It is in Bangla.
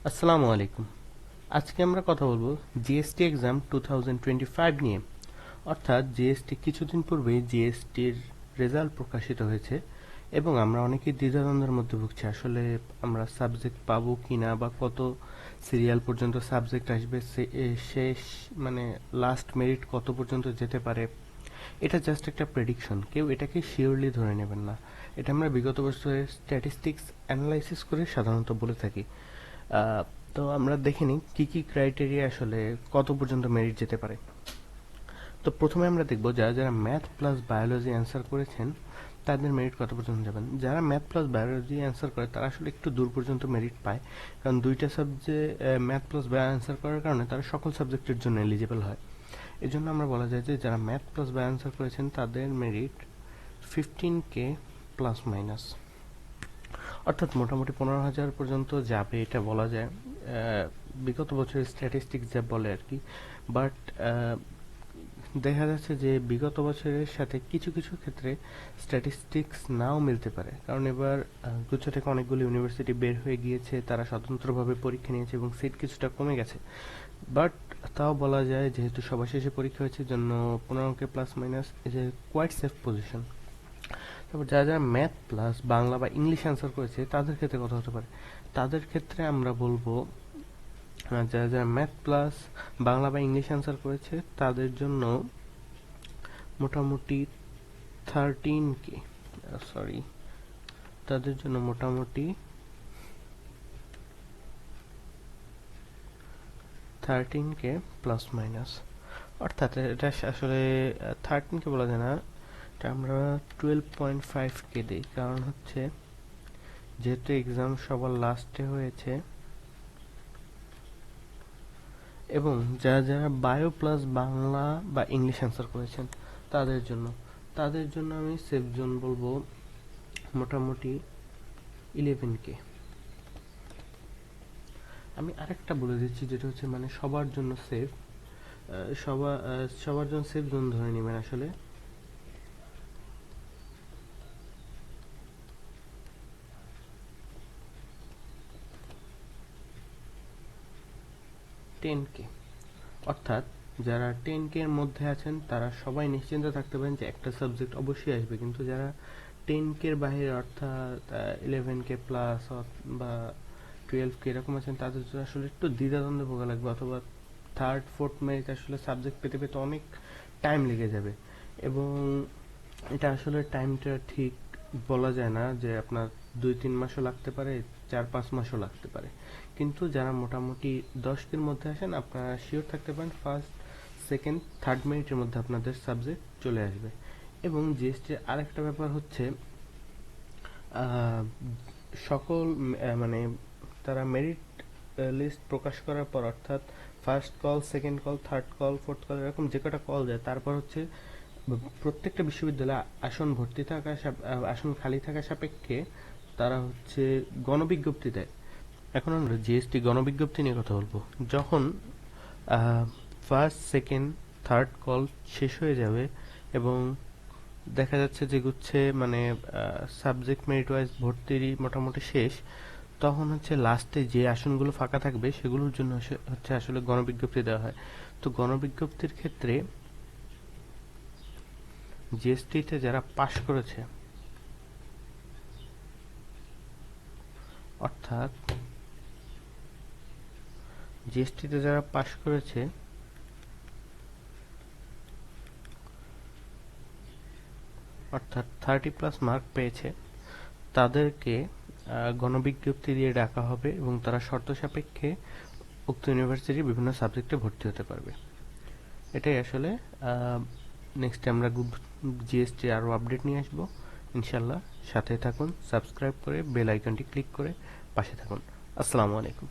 আসসালামু আলাইকুম। আজকে আমরা কথা বলবো জিএসটি এক্সাম 2025 নিয়ে। অর্থাৎ জিএসটি কিছুদিন পূর্বেই জিএসটির রেজাল্ট প্রকাশিত হয়েছে এবং আমরা অনেকেই দ্বিধাদ্বন্দ্বের মধ্যে ভুগছি। আসলে আমরা সাবজেক্ট পাবো কিনা বা কত সিরিয়াল পর্যন্ত সাবজেক্ট আসবে, শেষ মানে লাস্ট মেরিট কত পর্যন্ত যেতে পারে। এটা জাস্ট একটা প্রেডিকশন, কেউ এটাকে শিওরলি ধরে নেবেন না। এটা আমরা বিগত বছরের স্ট্যাটিস্টিক্স অ্যানালাইসিস করে সাধারণত বলে থাকি। আহ, তো আমরা দেখে নিই কী কী ক্রাইটেরিয়া আসলে কত পর্যন্ত মেরিট যেতে পারে। তো প্রথমে আমরা দেখব যারা যারা ম্যাথ প্লাস বায়োলজি অ্যান্সার করেছেন তাদের মেরিট কত পর্যন্ত যাবেন। যারা ম্যাথ প্লাস বায়োলজি অ্যান্সার করে তারা আসলে একটু দূর পর্যন্ত মেরিট পায়, কারণ দুইটা subject math plus bio answer করার কারণে তারা সকল সাবজেক্টের জন্য এলিজিবল হয়। এই জন্য আমরা বলা যায় যে যারা ম্যাথ প্লাস বায়ো অ্যান্সার করেছেন তাদের মেরিট 15K প্লাস মাইনাস, অর্থাৎ মোটামুটি 15,000 পর্যন্ত যাবে এটা বলা যায়। বিগত বছরের স্ট্যাটিস্টিক্স যা বলে আর কি। বাট দেখা যাচ্ছে যে বিগত বছরের সাথে কিছু কিছু ক্ষেত্রে স্ট্যাটিস্টিক্স নাও মিলতে পারে, কারণ এবার গুচ্ছ থেকে অনেকগুলো ইউনিভার্সিটি বের হয়ে গিয়েছে, তারা স্বতন্ত্রভাবে পরীক্ষা নিয়েছে এবং সিট কিছুটা কমে গেছে। বাট তাও বলা যায় যেহেতু সবার শেষে পরীক্ষা হয়েছে জন্য 15K plus minus is a quite safe position. তারপর যারা যারা ম্যাথ প্লাস বাংলা বা ইংলিশ অ্যান্সার করেছে তাদের ক্ষেত্রে কথা হতে পারে। তাদের ক্ষেত্রে আমরা বলবো যারা যারা ম্যাথ প্লাস বাংলা বা ইংলিশ অ্যান্সার করেছে তাদের জন্য মোটামুটি 13K, সরি, তাদের জন্য মোটামুটি 13K প্লাস মাইনাস, অর্থাৎ এটা আসলে 13K বলা যায় না, এটা আমরা 12.5K দিই, কারণ হচ্ছে যেহেতু এক্সাম সবার লাস্টে হয়েছে এবং যারা যারা বায়ো প্লাস বাংলা বা ইংলিশ অ্যান্সার করেছেন তাদের জন্য আমি সেফ জোন বলবো মোটামুটি 11K। আমি আরেকটা বলে দিচ্ছি যেটা হচ্ছে মানে সবার জন্য সেফ, সবার জন্য সেফ জোন ধরে নেবেন আসলে। টেন কে, অর্থাৎ যারা 10K এর মধ্যে আছেন তারা সবাই নিশ্চিন্ত থাকতে পারেন যে একটা সাবজেক্ট অবশ্যই আসবে, কিন্তু যারা 10K এর বাইরে অর্থাৎ 11K প্লাস বা 12K এরকম আছেন তাদের জন্য আসলে একটু দ্বিধাদ্বন্দ্বে ভোগা লাগবে, অথবা থার্ড ফোর্থ মেরিট আসলে সাবজেক্ট পেতে পেতে অনেক টাইম লেগে যাবে। এবং এটা আসলে টাইমটা ঠিক বলা যায় না যে আপনার 2-3 মাসও লাগতে পারে, 4-5 মাসও লাগতে পারে। কিন্তু যারা মোটামুটি 10 এর মধ্যে আসেন আপনারা শিওর থাকতে পারেন ফার্স্ট সেকেন্ড থার্ড মিনিটের মধ্যে আপনাদের সাবজেক্ট চলে আসবে। এবং জিএসটির আরেকটা ব্যাপার হচ্ছে সকল মানে তারা মেরিট লিস্ট প্রকাশ করার পর, অর্থাৎ first call, second call, third call, fourth call, এরকম যে কটা কল যায় তারপর হচ্ছে প্রত্যেকটা বিশ্ববিদ্যালয়ে আসন ভর্তি থাকা আসন খালি থাকা সাপেক্ষে তারা হচ্ছে গণবিজ্ঞপ্তি দেয়। এখন আমরা জিএসটি গণবিজ্ঞপ্তি নিয়ে কথা বলবো। যখন ফার্স্ট সেকেন্ড থার্ড কল শেষ হয়ে যাবে এবং দেখা যাচ্ছে যে গুচ্ছে মানে সাবজেক্ট মেরিট ওয়াইজ ভর্তিরই মোটামুটি শেষ, তখন হচ্ছে লাস্টে যে আসনগুলো ফাঁকা থাকবে সেগুলোর জন্য হচ্ছে আসলে গণবিজ্ঞপ্তি দেওয়া হয়। তো গণবিজ্ঞপ্তির ক্ষেত্রে জিএসটিতে যারা পাশ করেছে, অর্থাৎ জিএসটিতে যারা পাশ করেছে অর্থাৎ 30+ মার্ক পেয়েছে তাদেরকে গণবিজ্ঞপ্তি দিয়ে ডাকা হবে এবং তারা শর্ত সাপেক্ষে উক্ত ইউনিভার্সিটির বিভিন্ন সাবজেক্টে ভর্তি হতে পারবে। এটাই আসলে। নেক্সট আমরা জিএসটি আরও আপডেট নিয়ে আসবো ইনশাল্লাহ। সাথে থাকুন, সাবস্ক্রাইব করে বেল আইকনটি ক্লিক করে পাশে থাকুন। আসসালামু আলাইকুম।